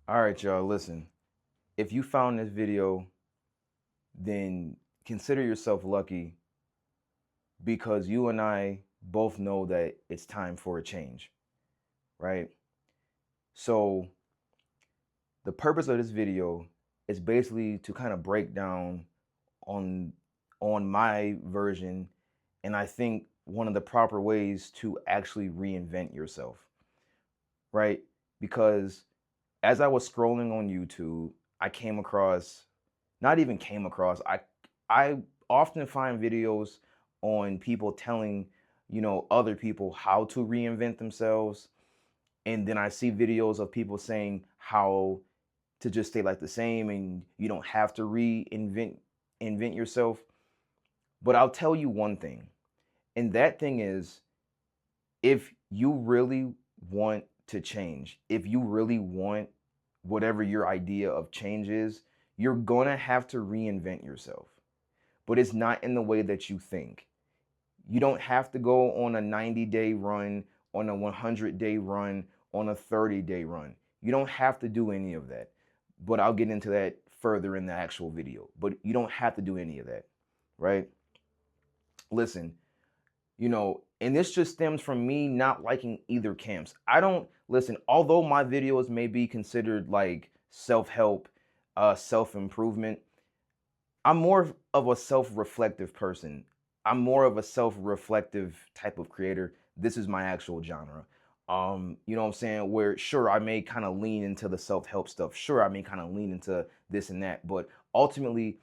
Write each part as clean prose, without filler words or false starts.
All right, y'all, listen. If you found this video, then consider yourself lucky because you and I both know that it's time for a change, right? So, the purpose of this video is basically to kind of break down on on my version and I think one of the proper ways to actually reinvent yourself, right? Because as I was scrolling on YouTube, I came across, not even came across, I often find videos on people telling, other people how to reinvent themselves. And then I see videos of people saying how to just stay like the same and you don't have to invent yourself. But I'll tell you one thing. And that thing is if you really want to change, if you really want whatever your idea of change is, you're going to have to reinvent yourself. But it's not in the way that you think. You don't have to go on a 90-day run, on a 100-day run, on a 30-day run. You don't have to do any of that. But I'll get into that further in the actual video. But you don't have to do any of that, right? Listen, and this just stems from me not liking either camps. I don't listen, although my videos may be considered like self-help, self-improvement, I'm more of a self-reflective person. I'm more of a self-reflective type of creator. This is my actual genre. You know what I'm saying? Where sure I may kind of lean into the self-help stuff. Sure, I may kind of lean into this and that, but ultimately,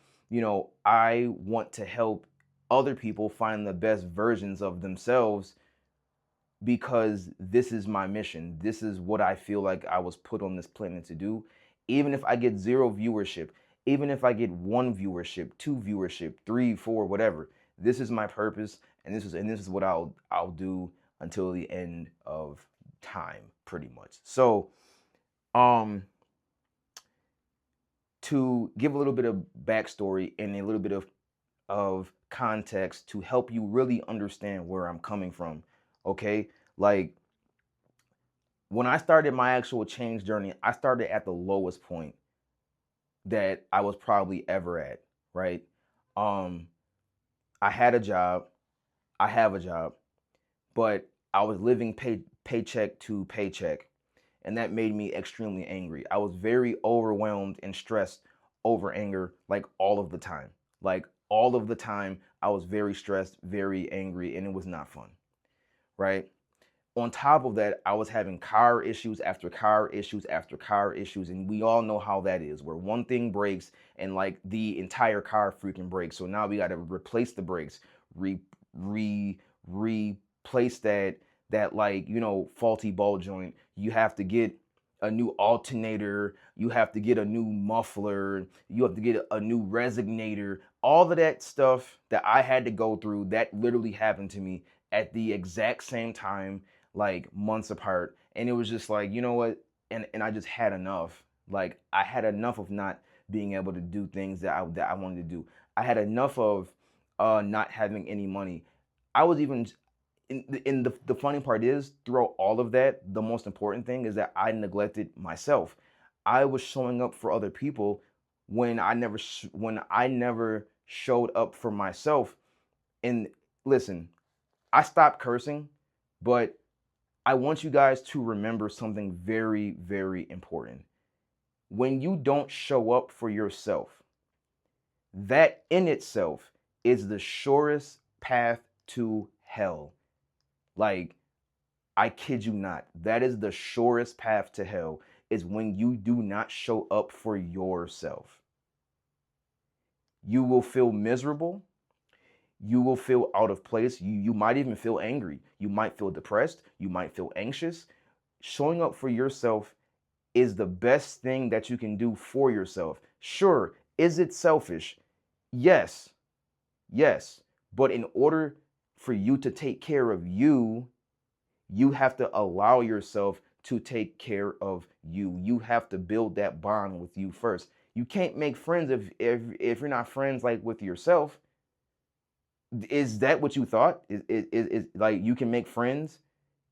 I want to help other people find the best versions of themselves because this is my mission. This is what I feel like I was put on this planet to do. Even if I get zero viewership, even if I get one viewership, two viewership, three, four, whatever, this is my purpose, and this is what I'll do until the end of time, pretty much. So, um, to give a little bit of backstory and a little bit of context to help you really understand where I'm coming from. Okay, like when I started my actual change journey, I started at the lowest point that I was probably ever at, right? Um, I had a job, I have a job, but I was living paycheck to paycheck, and that made me extremely angry. I was very overwhelmed and stressed over anger like all of the time. Like all of the time, I was very stressed, very angry, and it was not fun, right? On top of that, I was having car issues after car issues after car issues, and we all know how that is, where one thing breaks and like the entire car freaking breaks. So now we got to replace the brakes, re re replace that like faulty ball joint. You have to get a new alternator, you have to get a new muffler, you have to get a new resonator. All of that stuff that I had to go through, that literally happened to me at the exact same time, like months apart. And it was just like, you know what? And I just had enough. Like I had enough of not being able to do things that I wanted to do. I had enough of not having any money. I was even in the funny part is through all of that, the most important thing is that I neglected myself. I was showing up for other people when I never showed up for myself. And listen, I stopped cursing, but I want you guys to remember something very, very important. When you don't show up for yourself, that in itself is the surest path to hell. Like, I kid you not. That is the surest path to hell is when you do not show up for yourself. You will feel miserable. You will feel out of place. You might even feel angry. You might feel depressed. You might feel anxious. Showing up for yourself is the best thing that you can do for yourself. Sure, is it selfish? Yes. Yes. But in order for you to take care of you, you have to allow yourself to take care of you. You have to build that bond with you first. You can't make friends if you're not friends like with yourself. Is that what you thought? Is like you can make friends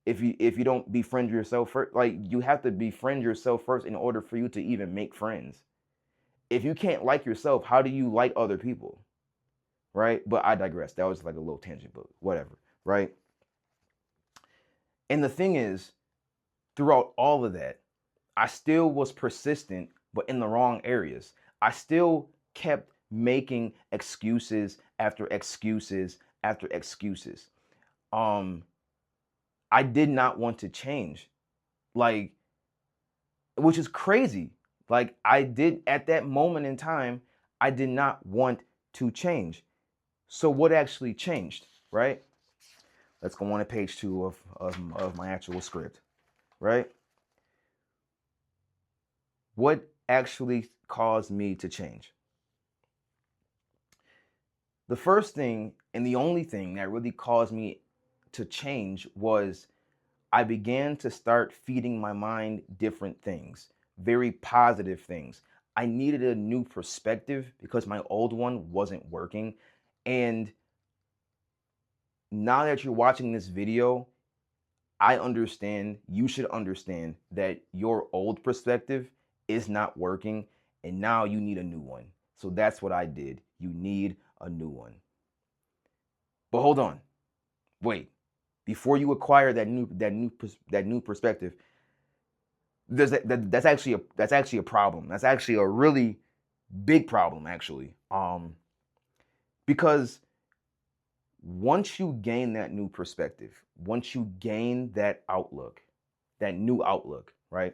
If you don't befriend yourself first, like you have to befriend yourself first in order for you to even make friends. If you can't like yourself, how do you like other people? Right? But I digress. That was like a little tangent, but whatever, right? And the thing is, throughout all of that, I still was persistent, but in the wrong areas. I still kept making excuses after excuses after excuses. Um, I did not want to change, like, which is crazy. Like, I did at that moment in time, I did not want to change. So, what actually changed, right? Let's go on to page 2 of my actual script, right? What actually caused me to change? The first thing and the only thing that really caused me to change was I began to start feeding my mind different things, very positive things. I needed a new perspective because my old one wasn't working. And now that you're watching this video, I understand, you should understand that your old perspective is not working and now you need a new one. So that's what I did. You need a new one. But hold on. Wait. Before you acquire that new perspective, that's actually a problem. That's actually a really big problem actually. Because once you gain that new perspective, once you gain that outlook, that new outlook, right?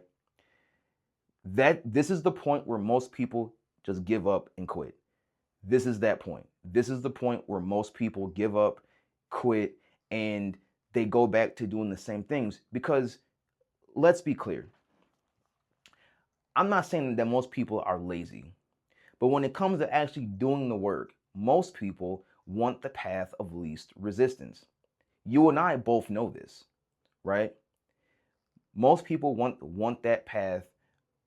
That this is the point where most people just give up and quit. This is that point. This is the point where most people give up, quit, and they go back to doing the same things. Because let's be clear, I'm not saying that most people are lazy, but when it comes to actually doing the work, most people want the path of least resistance. You and I both know this, right? Most people want that path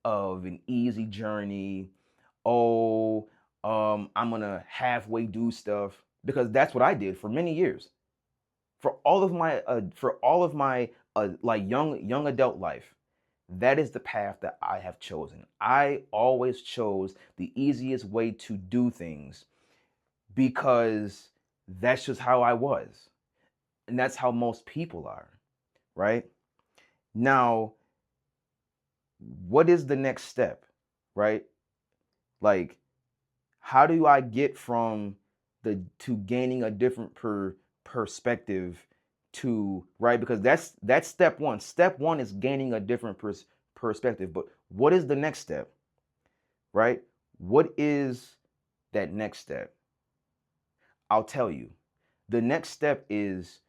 of an easy journey. Oh, I'm gonna halfway do stuff because that's what I did for many years. For all of my like young adult life, that is the path that I have chosen. I always chose the easiest way to do things because that's just how I was. And that's how most people are, right? Now, what is the next step, right? Like, how do I get from the to gaining a different perspective to, right? Because that's step one. Step one is gaining a different perspective. But what is the next step, right? What is that next step? I'll tell you. The next step is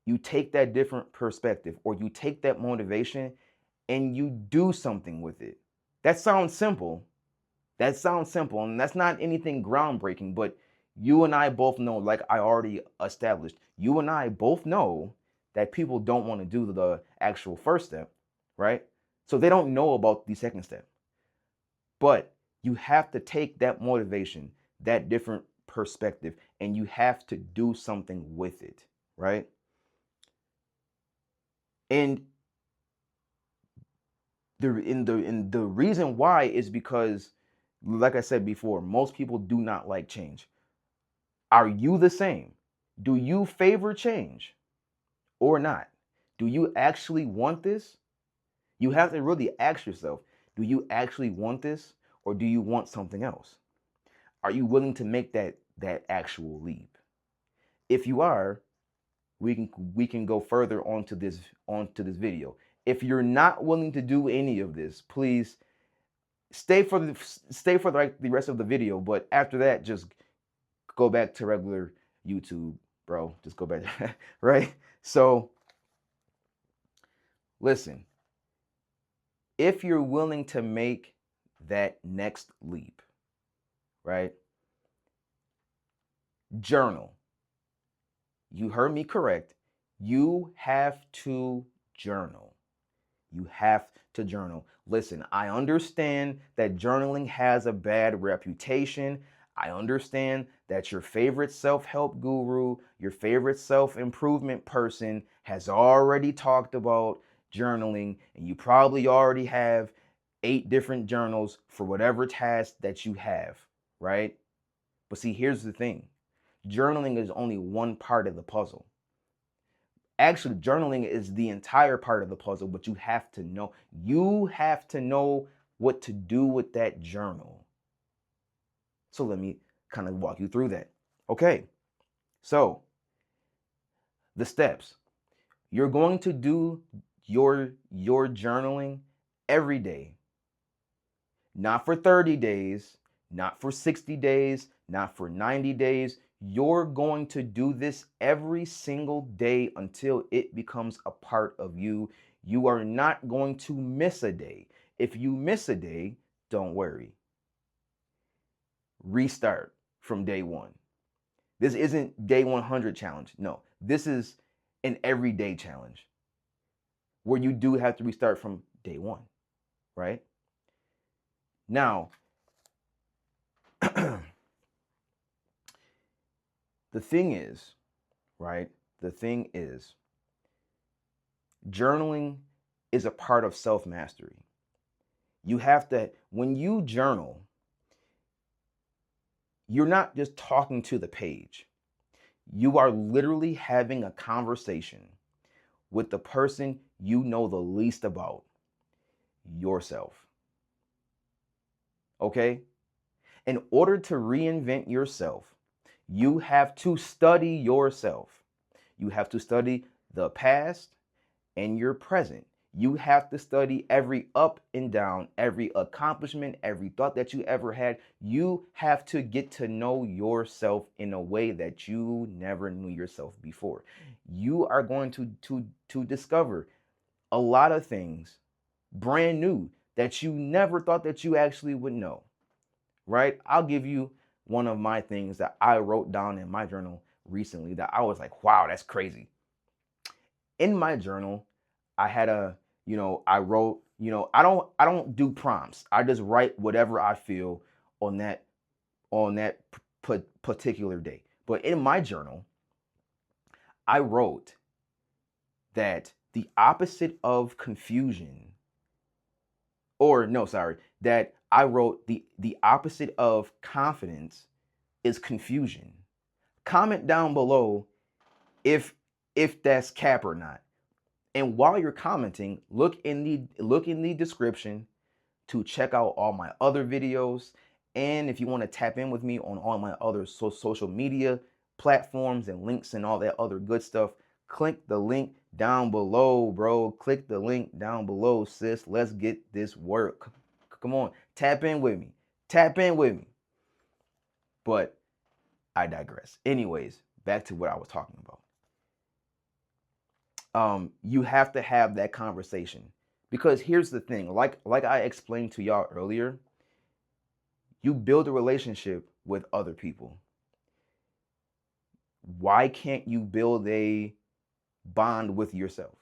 you take that different perspective or you take that motivation and you do something with it. That sounds simple. That sounds simple, and that's not anything groundbreaking, but you and I both know, like I already established, you and I both know that people don't want to do the actual first step, right? So they don't know about the second step. But you have to take that motivation, that different perspective, and you have to do something with it, right? And the reason why is because, like I said before, most people do not like change. Are you the same? Do you favor change or not? Do you actually want this? You have to really ask yourself, do you actually want this or do you want something else? Are you willing to make that actual leap? If you are, we can go further onto this video. If you're not willing to do any of this, please stay for the rest of the video, but after that just go back to regular YouTube, bro. Just go back, right? So, listen, if you're willing to make that next leap, right? Journal. You heard me correct. You have to journal. You have to journal. Listen, I understand that journaling has a bad reputation. I understand that your favorite self-help guru, your favorite self-improvement person has already talked about journaling, and you probably already have 8 different journals for whatever task that you have, right? But see, here's the thing. Journaling is only one part of the puzzle. Actually, journaling is the entire part of the puzzle, but you have to know. You have to know what to do with that journal. So let me kind of walk you through that. Okay, so the steps. You're going to do your journaling every day. Not for 30 days, not for 60 days, not for 90 days. You're going to do this every single day until it becomes a part of you. You are not going to miss a day. If you miss a day, don't worry. Restart from day one. This isn't day 100 challenge. No, this is an everyday challenge where you do have to restart from day one, right? Now, the thing is, right? The thing is, journaling is a part of self-mastery. You have to, when you journal, you're not just talking to the page. You are literally having a conversation with the person you know the least about, yourself. Okay? In order to reinvent yourself, you have to study yourself. You have to study the past and your present. You have to study every up and down, every accomplishment, every thought that you ever had. You have to get to know yourself in a way that you never knew yourself before. You are going to discover a lot of things brand new that you never thought that you actually would know, right? I'll give you one of my things that I wrote down in my journal recently that I was like, wow, that's crazy. In my journal, I had I wrote, I don't do prompts. I just write whatever I feel on that particular day. But in my journal, I wrote that the opposite of confusion, or no, sorry, that I wrote the opposite of confidence is confusion. Comment down below if that's cap or not. And while you're commenting, look in the description to check out all my other videos. And if you want to tap in with me on all my other social media platforms and links and all that other good stuff, click the link down below, bro. Click the link down below, sis. Let's get this work. Come on, tap in with me. Tap in with me. But I digress. Anyways, back to what I was talking about. You have to have that conversation, because here's the thing, like I explained to y'all earlier, you build a relationship with other people. Why can't you build a bond with yourself?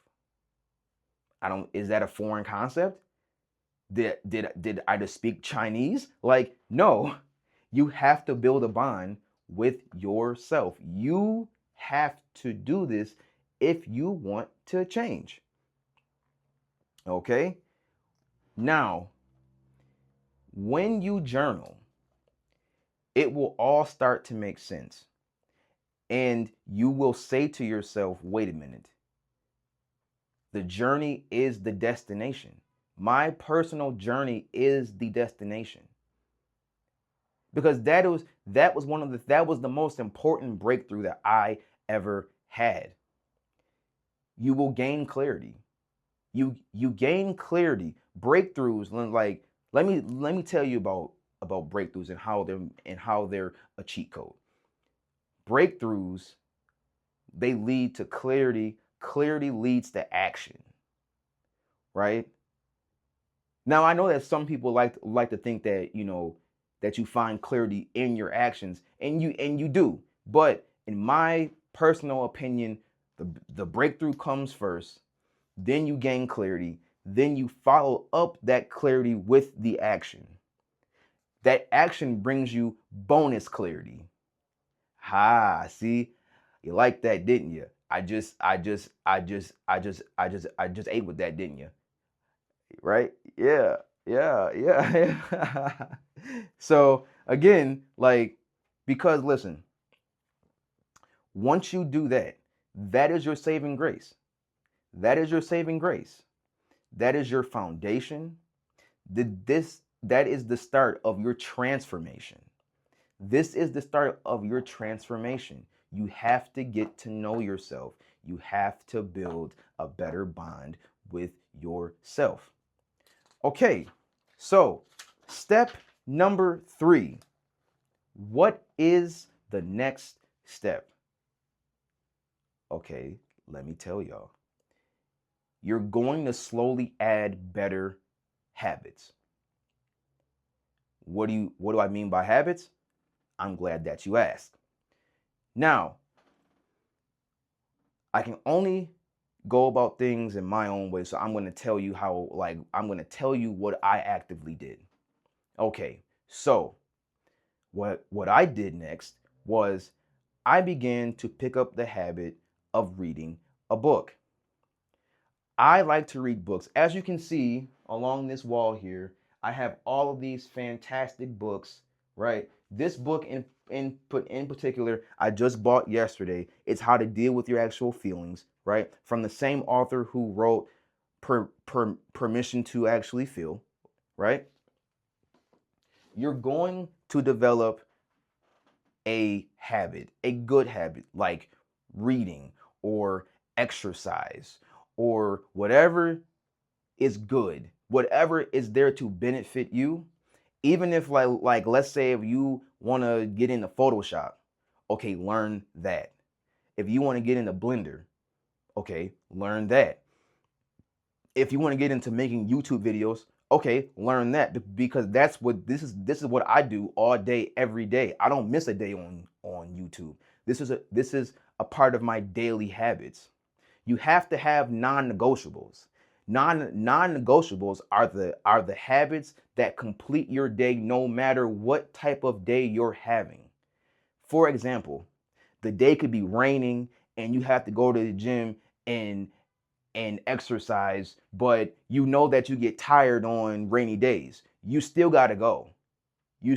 Is that a foreign concept? Did I just speak Chinese? Like, no, you have to build a bond with yourself. You have to do this if you want to change. Okay? Now, when you journal, it will all start to make sense. And you will say to yourself, wait a minute. The journey is the destination. My personal journey is the destination. Because that was the most important breakthrough that I ever had. You will gain clarity. You gain clarity. Breakthroughs, like let me tell you about breakthroughs and how they're a cheat code. Breakthroughs, they lead to clarity. Clarity leads to action. Right? Now I know that some people like to think that, that you find clarity in your actions, and you do. But in my personal opinion, the breakthrough comes first, then you gain clarity, then you follow up that clarity with the action. That action brings you bonus clarity. Ha, see, you like that, didn't you? I just ate with that, didn't you? Right? Yeah, yeah. So again, like, because listen, once you do that, that is your saving grace. That is your saving grace. That is your foundation. That is the start of your transformation. This is the start of your transformation. You have to get to know yourself. You have to build a better bond with yourself. Okay, so step number 3. What is the next step? Okay, let me tell y'all. You're going to slowly add better habits. What do I mean by habits? I'm glad that you asked. Now, I can only go about things in my own way, so I'm going to tell you I'm going to tell you what I actively did. Okay, so what I did next was I began to pick up the habit of reading a book. I like to read books. As you can see along this wall here, I have all of these fantastic books, right? This book in particular, I just bought yesterday. It's How to Deal with Your Actual Feelings, right? From the same author who wrote Permission to Actually Feel, right? You're going to develop a habit, a good habit, like reading or exercise or whatever is good, whatever is there to benefit you. Even if like let's say if you want to get into Photoshop, okay, learn that. If you want to get into Blender, okay, learn that. If you want to get into making YouTube videos, okay, learn that, because this is what I do all day every day. I don't miss a day on YouTube. This is a part of my daily habits. You have to have non-negotiables. Non-negotiables are the habits that complete your day no matter what type of day you're having. For example, the day could be raining and you have to go to the gym and exercise, but you know that you get tired on rainy days. You still got to go. You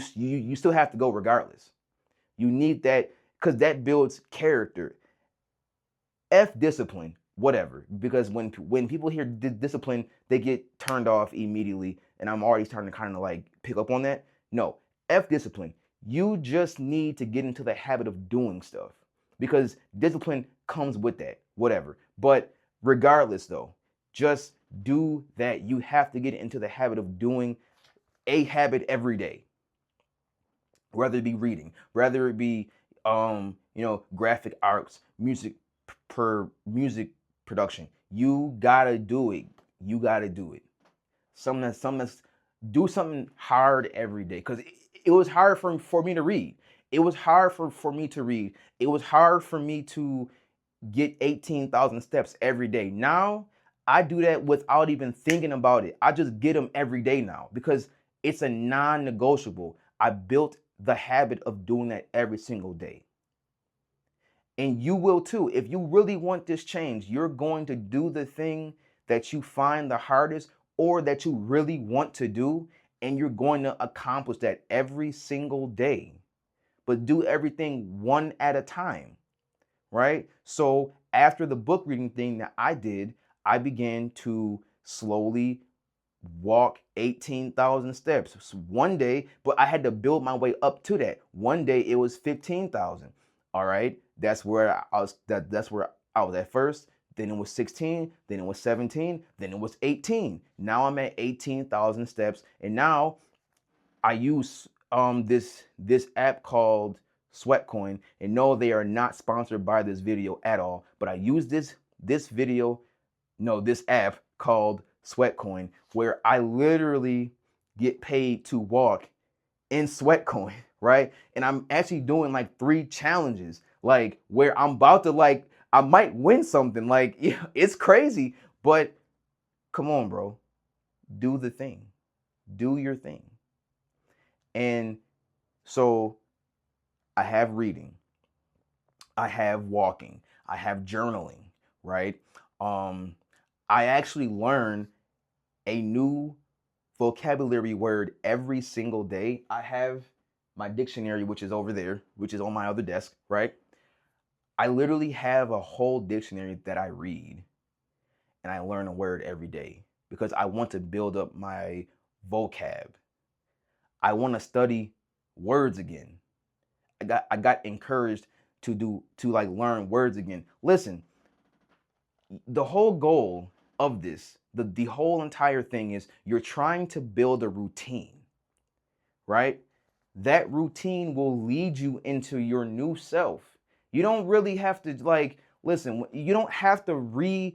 still have to go regardless. You need that because that builds character. F discipline, whatever. Because when people hear discipline, they get turned off immediately, and I'm already starting to kind of like pick up on that. No, F discipline. You just need to get into the habit of doing stuff because discipline comes with that, whatever. But regardless, though, just do that. You have to get into the habit of doing a habit every day, whether it be reading, whether it be graphic arts, music production. You gotta do it. You gotta do it. Something that's do something hard every day. Because it was hard for me to read. It was hard for me to read. It was hard for me to get 18,000 steps every day. Now I do that without even thinking about it. I just get them every day now because it's a non-negotiable. I built the habit of doing that every single day. And you will too. If you really want this change, you're going to do the thing that you find the hardest or that you really want to do, and you're going to accomplish that every single day. But do everything one at a time, right? So after the book reading thing that I did, I began to slowly walk 18,000 steps. So one day, but I had to build my way up to that. One day it was 15,000. All right, that's where I was. That's where I was at first. Then it was 16. Then it was 17. Then it was 18. Now I'm at 18,000 steps, and now I use this app called Sweatcoin. And no, they are not sponsored by this video at all. But I use this app called Sweatcoin, where I literally get paid to walk in Sweatcoin, right? And I'm actually doing like 3 challenges, like where I'm about to I might win something. Like, yeah, it's crazy, but come on, bro. Do the thing. Do your thing. And so I have reading, I have walking, I have journaling, right? Um, I actually learn a new vocabulary word every single day. I have my dictionary, which is over there, which is on my other desk, right? I literally have a whole dictionary that I read and I learn a word every day because I want to build up my vocab. I want to study words again. I got encouraged to like learn words again. Listen, the whole goal of this, the whole entire thing is you're trying to build a routine, right? That routine will lead you into your new self. You don't really have to like listen, you don't have to you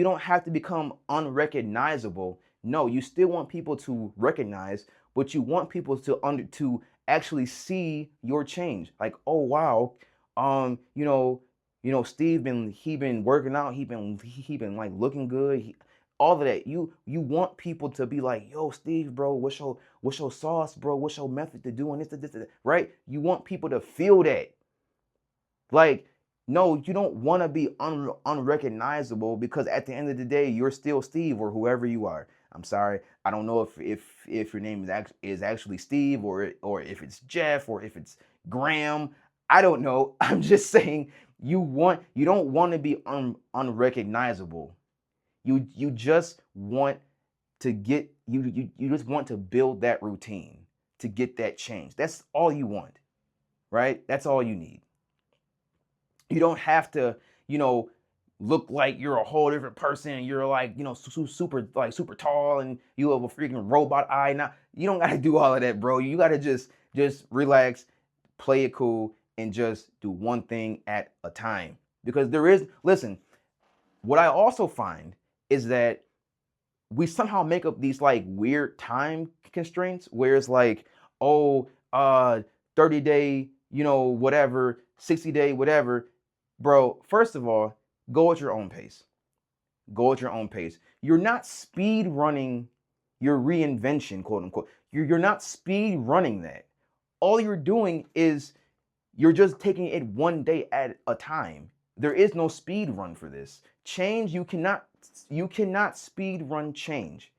don't have to become unrecognizable. No, you still want people to recognize, but you want people to actually see your change. Like, oh wow, you know, Steve he been working out, he been like looking good. All of that. You want people to be like, yo, Steve, bro, what's your sauce, bro? What's your method to doing this, right? You want people to feel that. Like, no, you don't want to be unrecognizable because at the end of the day, you're still Steve or whoever you are. I'm sorry, I don't know if your name is actually Steve or if it's Jeff or if it's Graham. I don't know. I'm just saying you don't want to be unrecognizable. You just want to get you just want to build that routine to get that change. That's all you want, right? That's all you need. You don't have to, you know, look like you're a whole different person. You're like, super tall and you have a freaking robot eye. Now, you don't got to do all of that, bro. You got to just relax, play it cool and just do one thing at a time. Because listen, what I also find is that we somehow make up these like weird time constraints where it's like, oh, 30-day, whatever, 60-day, whatever. Bro, first of all, go at your own pace. Go at your own pace. You're not speed running your reinvention, quote unquote. You're not speed running that. All you're doing is you're just taking it one day at a time. There is no speed run for this. Change, you cannot speed run change.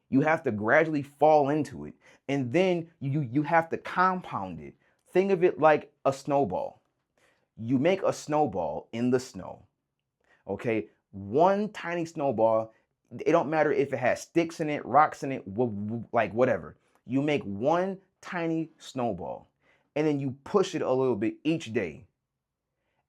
You have to gradually fall into it. And then you have to compound it. Think of it like a snowball. You make a snowball in the snow. Okay? One tiny snowball, it don't matter if it has sticks in it, rocks in it, like whatever. You make one tiny snowball and then you push it a little bit each day.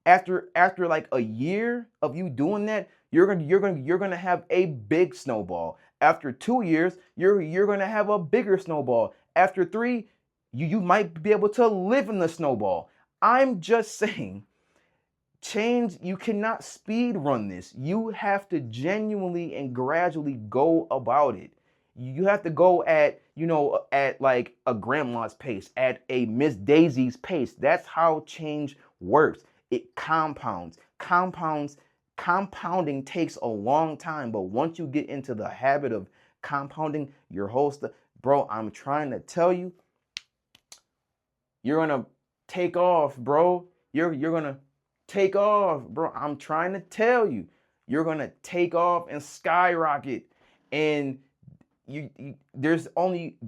After like a year of you doing that, you're gonna have a big snowball. After 2 years, you're gonna have a bigger snowball. After three, you might be able to live in the snowball. I'm just saying, change, you cannot speed run this. You have to genuinely and gradually go about it. You have to go at like a grandma's pace, at a Miss Daisy's pace. That's how change works. It compounds. Compounding takes a long time, but once you get into the habit of compounding your whole stuff, bro, I'm trying to tell you, you're gonna take off, bro. You're gonna take off, bro. I'm trying to tell you, you're gonna take off and skyrocket, and there's only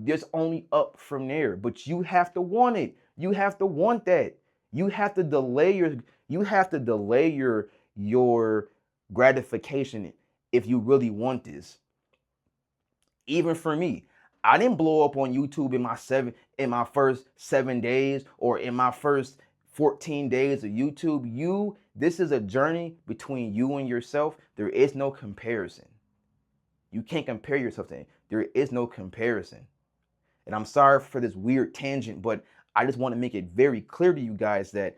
up from there. But you have to want it. You have to want that. You have to delay your gratification if you really want this. Even for me, I didn't blow up on YouTube in my first 7 days or in my first 14 days of YouTube. This is a journey between you and yourself. There is no comparison. You can't compare yourself to it. There is no comparison. And I'm sorry for this weird tangent, but I just want to make it very clear to you guys that,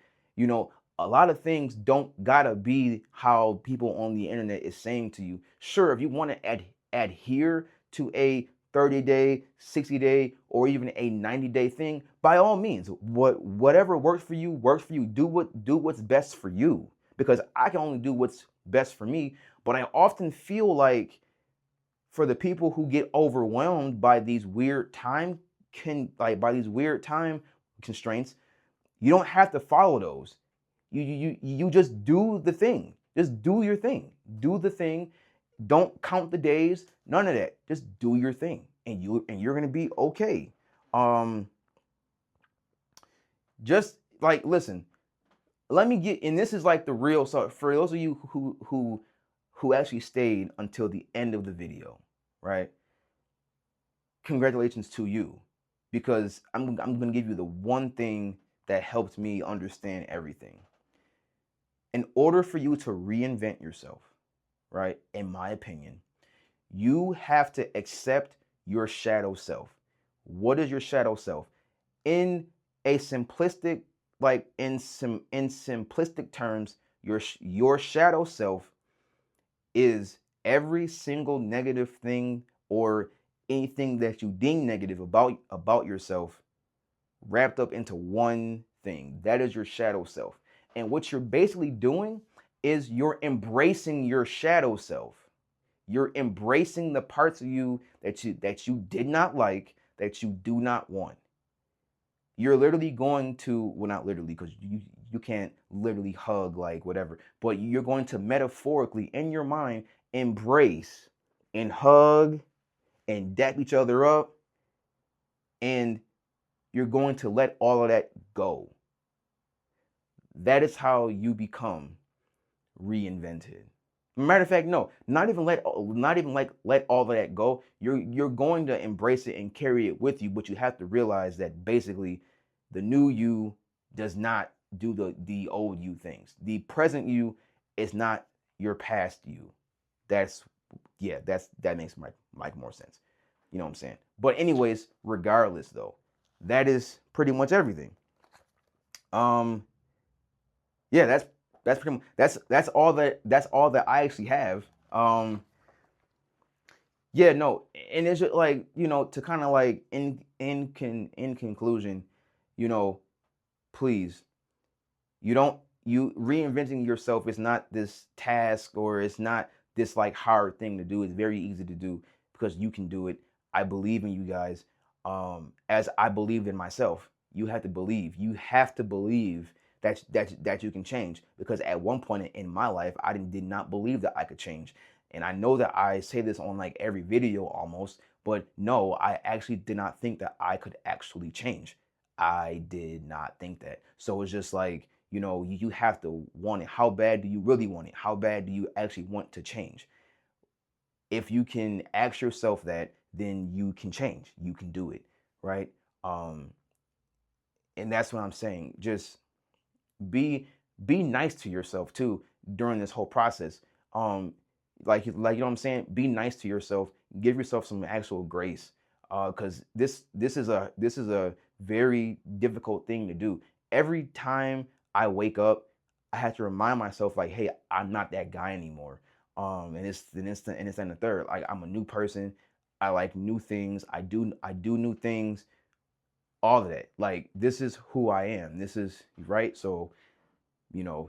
a lot of things don't gotta be how people on the internet is saying to you. Sure, if you want to adhere to a 30-day, 60-day, or even a 90-day thing, by all means, whatever works for you, works for you. Do what's best for you. Because I can only do what's best for me. But I often feel like for the people who get overwhelmed by these weird time by these weird time constraints, you don't have to follow those. You just do the thing. Just do your thing. Do the thing. Don't count the days. None of that. Just do your thing, and you're gonna be okay. Just like listen. Let me get, and this is like the real. So for those of you who actually stayed until the end of the video, right? Congratulations to you, because I'm gonna give you the one thing that helped me understand everything. In order for you to reinvent yourself, right? In my opinion, you have to accept your shadow self. What is your shadow self? In a simplistic, like in simplistic terms, your shadow self is every single negative thing or anything that you deem negative about yourself wrapped up into one thing. That is your shadow self. And what you're basically doing is you're embracing your shadow self. You're embracing the parts of you that you did not like, that you do not want. You're literally going to, well, not literally, because you can't literally hug like whatever, but you're going to metaphorically in your mind embrace and hug and dap each other up, and you're going to let all of that go. That is how you become reinvented. Matter of fact, no, not even let all of that go. You're going to embrace it and carry it with you, but you have to realize that basically the new you does not do the old you things. The present you is not your past you. That makes more sense. You know what I'm saying? But anyways, regardless though, that is pretty much everything. Yeah, that's pretty much that's all that I actually have. Yeah, no, and it's just like, to kind of like in conclusion, you know, please, you reinventing yourself is not this task, or it's not this like hard thing to do. It's very easy to do because you can do it. I believe in you guys. As I believed in myself. You have to believe. You have to believe that you can change, because at one point in my life I did not believe that I could change. And I know that I say this on like every video almost, but no, I actually did not think that I could actually change. I did not think that. So it's just like, you have to want it. How bad do you really want it? How bad do you actually want to change? If you can ask yourself that, then you can change. You can do it, right? And that's what I'm saying. Just be nice to yourself too during this whole process. Like you know what I'm saying? Be nice to yourself. Give yourself some actual grace. Because this is a very difficult thing to do. Every time I wake up, I have to remind myself like, hey, I'm not that guy anymore. And it's and the third. Like, I'm a new person. I like new things. I do new things. All of that. Like, this is who I am. This is right. So,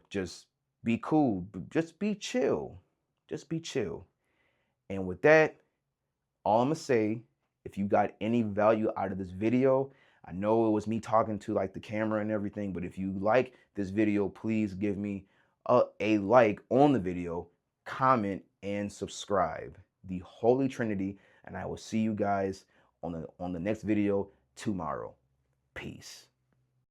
just be cool. Just be chill. Just be chill. And with that, all I'm gonna say, if you got any value out of this video, I know it was me talking to like the camera and everything, but if you like this video, please give me a like on the video, comment, and subscribe. The Holy Trinity, and I will see you guys on the next video tomorrow. Peace.